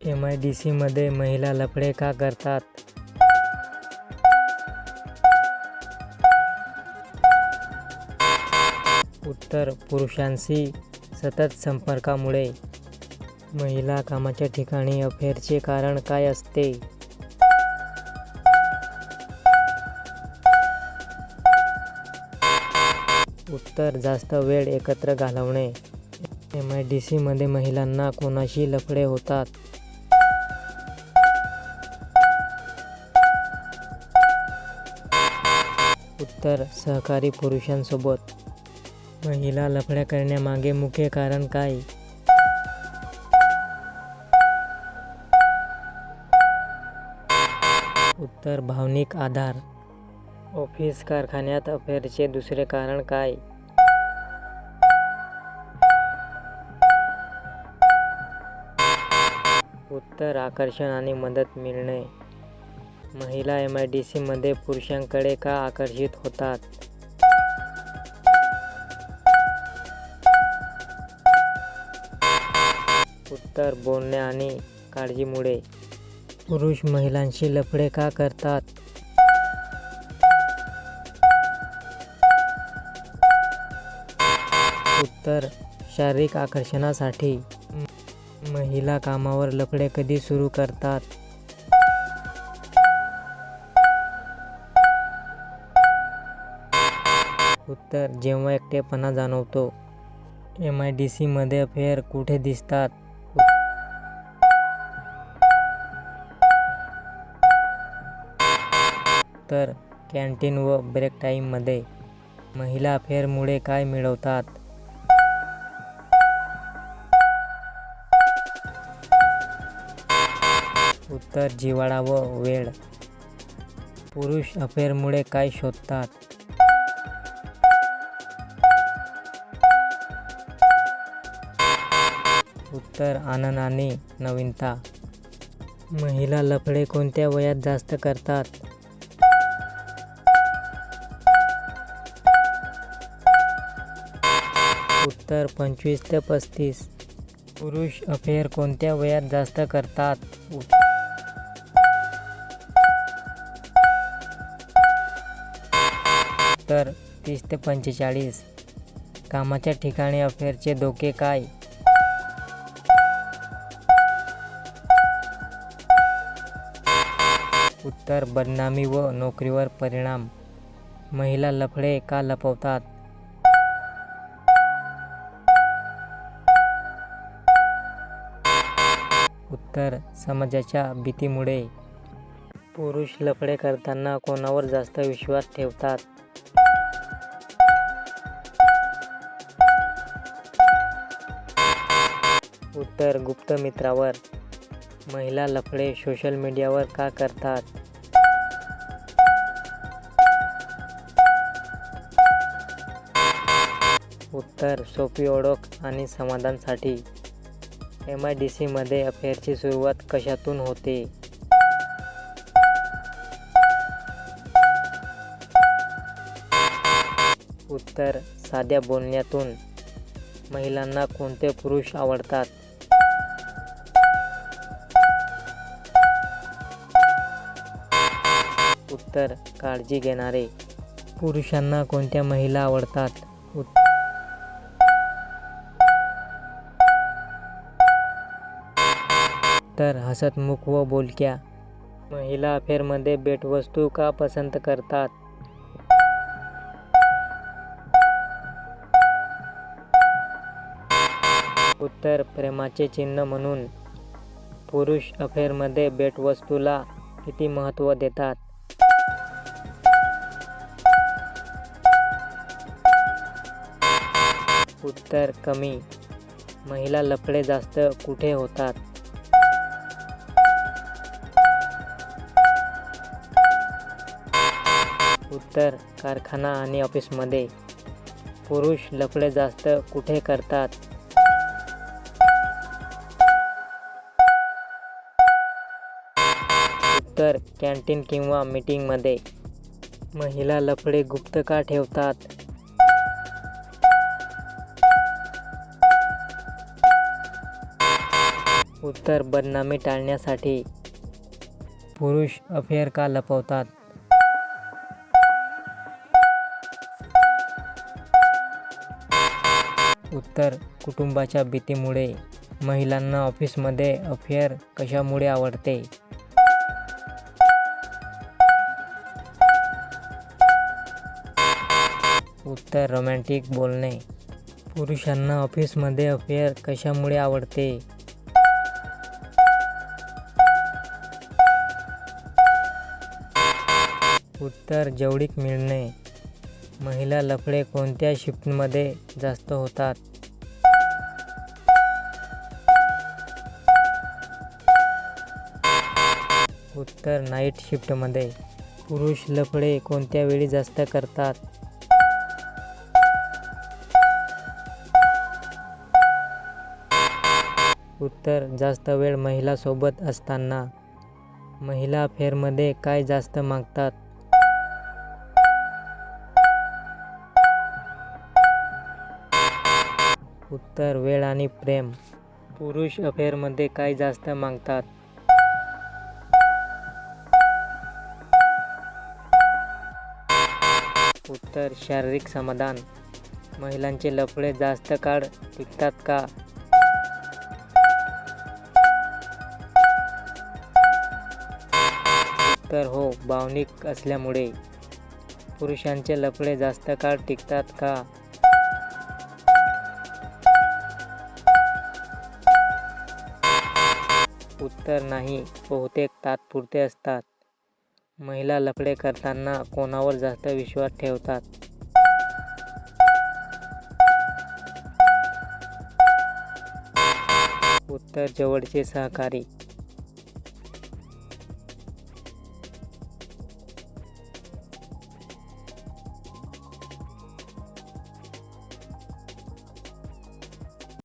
MIDC मध्ये महिला लफडे का करतात? उत्तर: पुरुषांशी सतत संपर्कामुळे. महिला कामाच्या ठिकाणी अफेअरचे कारण काय असते? उत्तर: जास्त वेळ एकत्र घालवणे. MIDC मध्ये महिलांना कोणाशी लफडे होतात? उत्तर: सहकारी पुरुषांसोबत. महिला लफड्या करण्यामागे मुख्य कारण काय? उत्तर: भावनिक आधार. ऑफिस कारखान्यात अफेअरचे दुसरे कारण काय? उत्तर: आकर्षण आणि मदत मिळणे. महिला MIDC मध्ये पुरुषांकडे का आकर्षित होतात? उत्तर: बोलणे आणि काळजीमुळे. पुरुष महिलांशी लफडे का करतात? उत्तर: शारीरिक आकर्षणासाठी. महिला कामावर लफडे कधी सुरू करतात? उत्तर: जेव्हा एकटेपणा जाणवतो. MIDC मध्ये अफेअर कुठे दिसतात? उत्तर: कॅन्टीन व ब्रेक टाईममध्ये. महिला अफेअरमुळे काय मिळवतात? उत्तर: जिव्हाळा व वेळ. पुरुष अफेअरमुळे काय शोधतात? उत्तर: आनंद आणि नवीनता. महिला लफडे कोणत्या वयात जास्त करतात? उत्तर: 25 ते 35. पुरुष अफेअर कोणत्या वयात जास्त करतात? उत्तर: 30 ते 45. कामाच्या ठिकाणी अफेअरचे धोके काय? उत्तर: बदनामी व नोकरीवर परिणाम. महिला लफडे का लपवतात? उत्तर: समाजाच्या भीतीमुळे. पुरुष लफडे करताना कोणावर जास्त विश्वास ठेवतात? उत्तर: गुप्त मित्रावर. महिला लफडे सोशल मीडियावर का करतात? उत्तर: सोपी ओळख आणि समाधानासाठी. MIDC मध्ये अफेअरची सुरुवात कशातून होते? उत्तर: साध्या बोलण्यातून. महिलांना कोणते पुरुष आवडतात? उत्तर: काळजी घेणारे. पुरुषांना कोणत्या महिला आवडतात? उत्तर: हसतमुख व बोलक्या. महिला अफेअरमध्ये भेटवस्तू का पसंत करतात? उत्तर: प्रेमाचे चिन्ह म्हणून. पुरुष अफेअरमध्ये भेटवस्तूला किती महत्त्व देतात? उत्तर: कमी. महिला लफडे जास्त कुठे होतात? उत्तर: कारखाना आणि ऑफिसमध्ये. पुरुष लफडे जास्त कुठे करतात? उत्तर: कॅन्टीन किंवा मीटिंगमध्ये. महिला लफडे गुप्त का ठेवतात? उत्तर बदनामी टाळण्यासाठी. पुरुष अफेअर का लपवतात? उत्तर कुटुंबाच्या भीतीमुळे. महिलांना ऑफिसमध्ये अफेअर कशामुळे आवडते? उत्तर रोमॅन्टिक बोलणे. पुरुषांना ऑफिसमध्ये अफेअर कशामुळे आवडते? उत्तर जवळीक मिळणे. महिला लफडे कोणत्या शिफ्टमध्ये जास्त होतात? उत्तर नाईट शिफ्टमध्ये. पुरुष लफडे कोणत्या वेळी जास्त करतात? उत्तर जास्त वेळ महिलांसोबत असताना. महिला अफेअरमध्ये काय जास्त मागतात? उत्तर वेळ आणि प्रेम. पुरुष अफेअरमध्ये काय जास्त मागतात? उत्तर शारीरिक समाधान. महिलांचे लफडे जास्त काळ टिकतात का? उत्तर हो, भावनिक असल्यामुळे. पुरुषांचे लफडे जास्त काळ टिकतात का? उत्तर नाही, बहुतेक तात्पुरते असतात. महिला लफडे करताना कोणावर जास्त विश्वास ठेवतात? उत्तर जवळचे सहकारी.